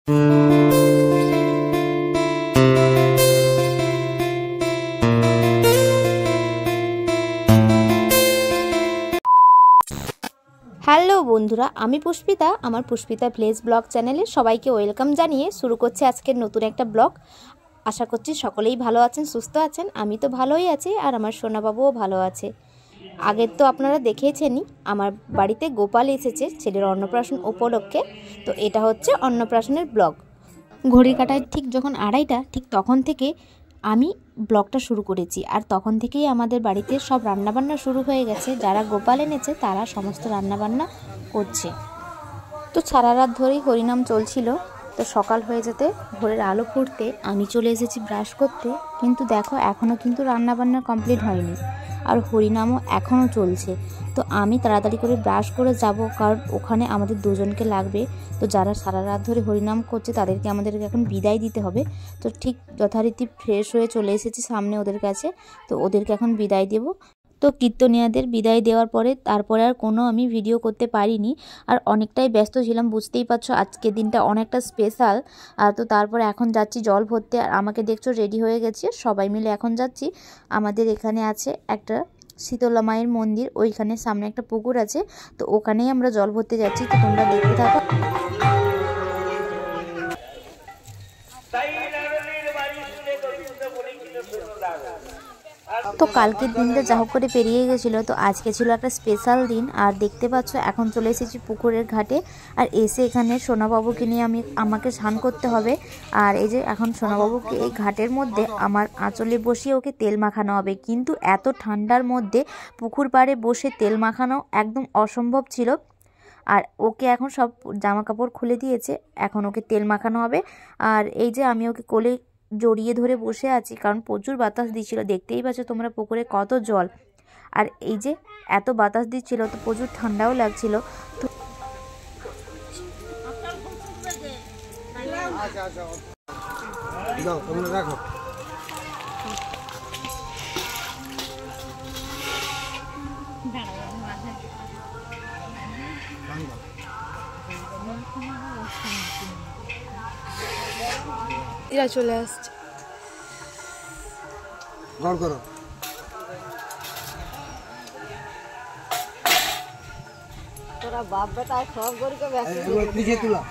Hello বন্ধুরা, আমি পুষ্পিতা। আমার পুষ্পিতা ভিলেজ ব্লগ চ্যানেলে সবাইকে ওয়েলকাম জানিয়ে শুরু করছি আজকের নতুন একটা ব্লগ। আশা করছি সকলেই ভালো আছেন, সুস্থ আছেন। আমি তো ভালোই আছি, আর আমার সোনাবাবুও ভালো আছে। আগের তো আপনারা দেখেছেনই, আমার বাড়িতে গোপাল এসেছে ছেলের অন্নপ্রাশন উপলক্ষে। তো এটা হচ্ছে অন্নপ্রাশনের ব্লগ। ঘড়ি কাটায় ঠিক যখন 2:30, ঠিক তখন থেকে আমি ব্লগটা শুরু করেছি। আর তখন থেকেই আমাদের বাড়িতে সব রান্নাবান্না শুরু হয়ে গেছে। যারা গোপাল এনেছে তারা সমস্ত রান্নাবান্না করছে। তো সারা রাত ধরেই হরিনাম চলছিল। তো সকাল হয়ে যেতে, ভোরের আলো ফুটতে আমি চলে এসেছি ব্রাশ করতে। কিন্তু দেখো, এখনও কিন্তু রান্নাবান্না কমপ্লিট হয়নি, আর হরিনামও এখনও চলছে। তো আমি তাড়াতাড়ি করে ব্রাশ করে যাব, কারণ ওখানে আমাদের দুজনকে লাগবে। তো যারা সারা রাত ধরে হরিনাম করছে তাদেরকে আমাদেরকে এখন বিদায় দিতে হবে। তো ঠিক যথারীতি ফ্রেশ হয়ে চলে এসেছি সামনে ওদের কাছে। তো ওদেরকে এখন বিদায় দেব। তো কীর্তনিয়াদের বিদায় দেওয়ার পরে তারপরে আর কোনো আমি ভিডিও করতে পারিনি। আর অনেকটাই ব্যস্ত ছিলাম, বুঝতেই পারছো আজকের দিনটা অনেকটা স্পেশাল। তো তারপরে এখন যাচ্ছি জল ভরতে। আর আমাকে দেখছো রেডি হয়ে গেছি, সবাই মিলে এখন যাচ্ছি। আমাদের এখানে আছে একটা শীতলা মায়ের মন্দির, ওইখানে সামনে একটা পুকুর আছে। তো ওখানেই আমরা জল ভরতে যাচ্ছি। তো তোমরা দেখতে থাকো। তো কালকের দিনটা যা হোক করে পেরিয়ে গেছিলো। তো আজকে ছিল একটা স্পেশাল দিন। আর দেখতে পাচ্ছ এখন চলে এসেছি পুকুরের ঘাটে। আর এসে এখানে সোনাবাবুকে নিয়ে আমাকে স্নান করতে হবে। আর এই যে এখন সোনাবাবুকে এই ঘাটের মধ্যে আমার আঁচলে বসিয়ে ওকে তেল মাখানো হবে। কিন্তু এত ঠান্ডার মধ্যে পুকুর পাড়ে বসে তেল মাখানো একদম অসম্ভব ছিল। আর ওকে এখন সব জামা কাপড় খুলে দিয়েছে, এখন ওকে তেল মাখানো হবে। আর এই যে আমি ওকে কোলে জড়িয়ে ধরে বসে আছি, কারণ প্রচুর বাতাস দিচ্ছিল। দেখতেই পাচ্ছ তোমরা পুকুরে কত জল। আর এই যে এত বাতাস দিচ্ছিল, তো প্রচুর ঠান্ডাও লাগছিল। তো রাখো। এরা চলে আসছে, গড় করো। তোরা বাপ বেটা সব গড়কে পিছিয়ে তুলা,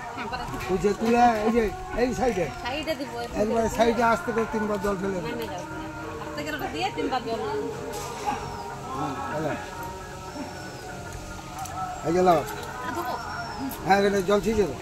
পিছিয়ে তুলা। এই যে এই সাইডে দিব, একবার সাইডে আসতে করে 3 বার জল ফেলে দিয়ে 3 বার জল। এই গেল, হ্যাঁ জল ছিঁচে দাও।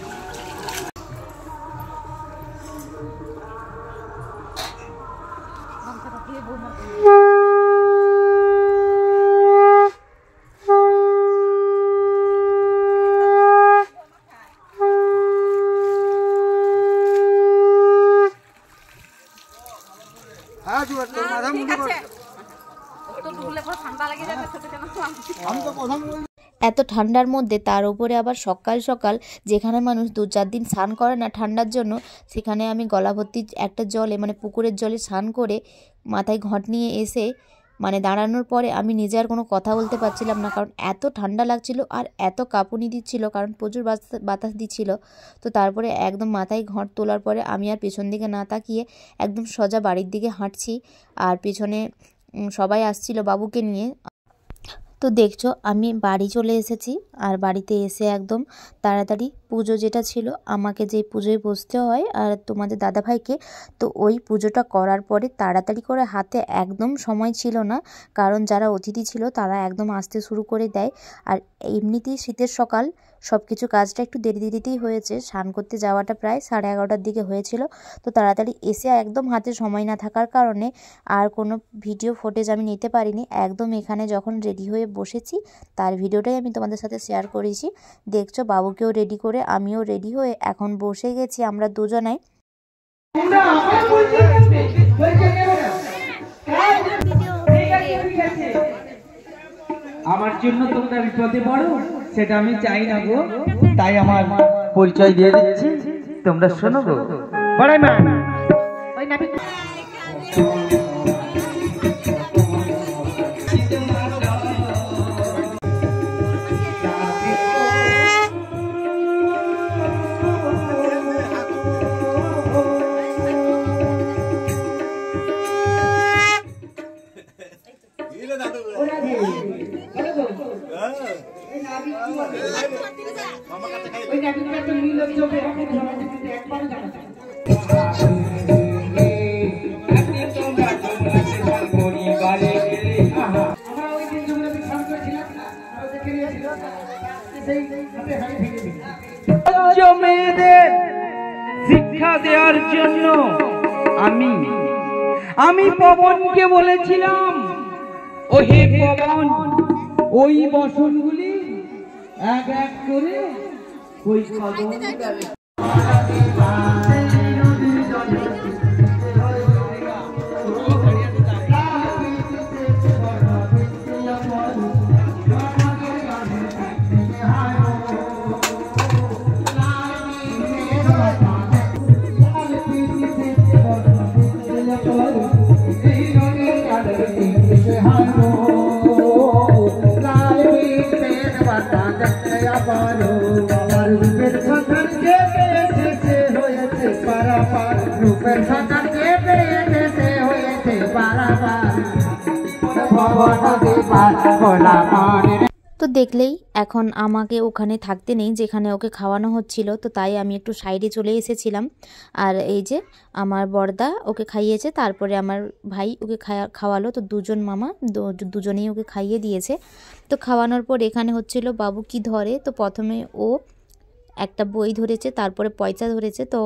এত ঠান্ডার মধ্যে তার উপরে আবার সকাল সকাল, যেখানে মানুষ 2-4 দিন স্নান করে না ঠান্ডার জন্য, সেখানে আমি গলা ভর্তি একটা জলে, মানে পুকুরের জলে স্নান করে মাথায় ঘট নিয়ে এসে দাঁড়ানোর পরে আমি নিজে আর কোনো কথা বলতে পারছিলাম না, কারণ এত ঠান্ডা লাগছিল আর এত কাঁপুনি দিচ্ছিল, কারণ প্রচুর বাতাস দিচ্ছিল। তো তারপরে একদম মাথায় ঘট তোলার পরে আমি আর পেছন দিকে না তাকিয়ে একদম সোজা বাড়ির দিকে হাঁটছি। আর পেছনে সবাই আসছিল বাবুকে নিয়ে। তো দেখছো আমি বাড়ি চলে এসেছি। আর বাড়িতে এসে একদম তাড়াতাড়ি পুজো যেটা ছিল, আমাকে যে পুজোয় বসতে হয় আর তোমাদের দাদাভাইকে, তো ওই পুজোটা করার পরে তাড়াতাড়ি করে, হাতে একদম সময় ছিল না, কারণ যারা অতিথি ছিল তারা একদম আসতে শুরু করে দেয়। আর এমনিতেই শীতের সকাল, সব কিছু কাজটা একটু দেরিতেই হয়েছে। স্নান করতে যাওয়াটা প্রায় 11:30টার দিকে হয়েছিল। তো তাড়াতাড়ি এসে একদম হাতে সময় না থাকার কারণে আর কোনো ভিডিও ফুটেজ আমি নিতে পারিনি। একদম এখানে যখন রেডি হয়ে বসেছি তার ভিডিওটাই আমি তোমাদের সাথে শেয়ার করেছি। দেখছো বাবুকেও রেডি করে আমিও রেডি হয়ে এখন বসে গেছি আমরা দুজনাই। আমার জন্য তোমরা বিপদে পড়ো, সেটা আমি চাই না গো। তাই আমার পরিচয় দিয়ে দিচ্ছি, তোমরা শোনো গো। বড়াই মা ওই নাবি মেয়েদের শিক্ষা দেওয়ার জন্য আমি পবনকে বলেছিলাম, ওহে পবন, ওই বসনগুলি এক এক করে ওই কদম তো দেখলেই এখন আমাকে ওখানে থাকতে নেই যেখানে ওকে খাওয়ানো হচ্ছিল, তো তাই আমি একটু সাইডে চলে এসেছিলাম। আর এই যে আমার বড়দা ওকে খাইয়েছে, তারপরে আমার ভাই ওকে খাওয়ালো। তো দুজন মামা দুজনেই ওকে খাইয়ে দিয়েছে। তো খাওয়ানোর পর এখানে হচ্ছিল বাবু কি ধরে, তো প্রথমে ও একটা বই ধরেছে, তারপরে পয়সা ধরেছে। তো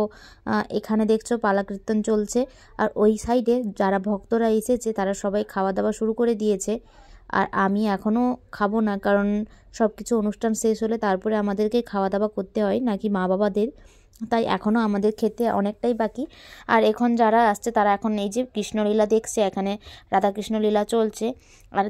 এখানে দেখছো পালা কীর্তন চলছে, আর ওই সাইডে যারা ভক্তরা এসেছে তারা সবাই খাওয়া দাওয়া শুরু করে দিয়েছে। আর আমি এখনও খাবো না, কারণ সব কিছু অনুষ্ঠান শেষ হলে তারপরে আমাদেরকে খাওয়া দাওয়া করতে হয় নাকি মা বাবাদের, তাই এখনও আমাদের খেতে অনেকটাই বাকি। আর এখন যারা আসছে তারা এখন এই যে কৃষ্ণলীলা দেখছে, এখানে রাধাকৃষ্ণ লীলা চলছে। আর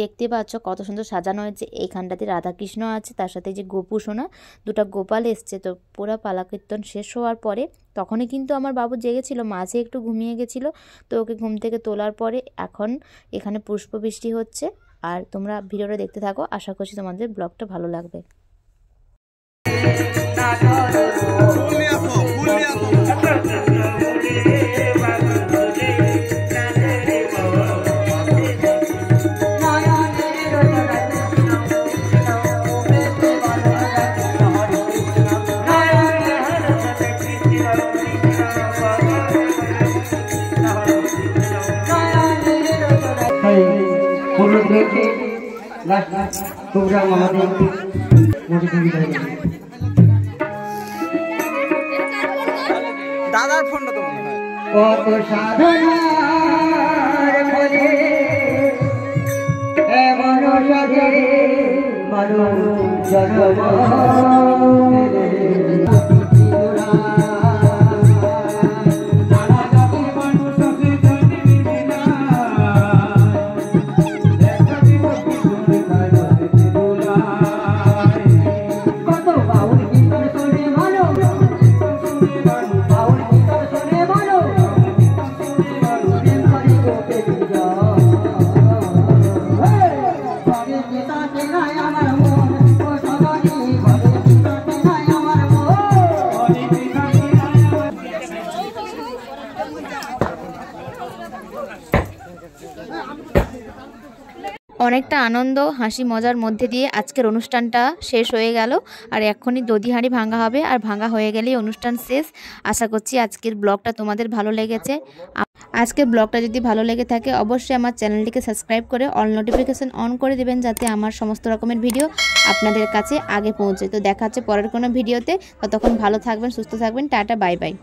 দেখতে পাচ্ছ কত সুন্দর সাজানো হয়েছে, এইখানটাতে রাধাকৃষ্ণ আছে, তার সাথে যে গোপু সোনা দুটো গোপাল এসছে। তো পুরো পালা কীর্তন শেষ হওয়ার পরে তখনই কিন্তু আমার বাবু জেগেছিল, মাঝে একটু ঘুমিয়ে গেছিলো, তো ওকে ঘুম থেকে তোলার পরে এখন এখানে পুষ্পবৃষ্টি হচ্ছে। আর তোমরা ভিডিওটা দেখতে থাকো, আশা করছি তোমাদের ব্লগটা ভালো লাগবে। প্রোগ্রাম আমাদের দাদার ফোনটা তো মনে হয় কত সাধনার ফলে এমন সাজে মানুষ জন্ম অনেকটা আনন্দ হাসি মজার মধ্যে দিয়ে আজকের অনুষ্ঠানটা শেষ হয়ে গেল। আর এখনই দধি হাঁড়ি ভাঙা হবে, আর ভাঙা হয়ে গেলেই অনুষ্ঠান শেষ। আশা করছি আজকের ব্লগটা তোমাদের ভালো লেগেছে। আজকের ব্লগটা যদি ভালো লেগে থাকে অবশ্যই আমার চ্যানেলটিকে সাবস্ক্রাইব করে অল নোটিফিকেশন অন করে দেবেন, যাতে আমার সমস্ত রকমের ভিডিও আপনাদের কাছে আগে পৌঁছে। তো দেখা হচ্ছে পরের কোনো ভিডিওতে, ততক্ষণ ভালো থাকবেন, সুস্থ থাকবেন, টাটা, বাই বাই।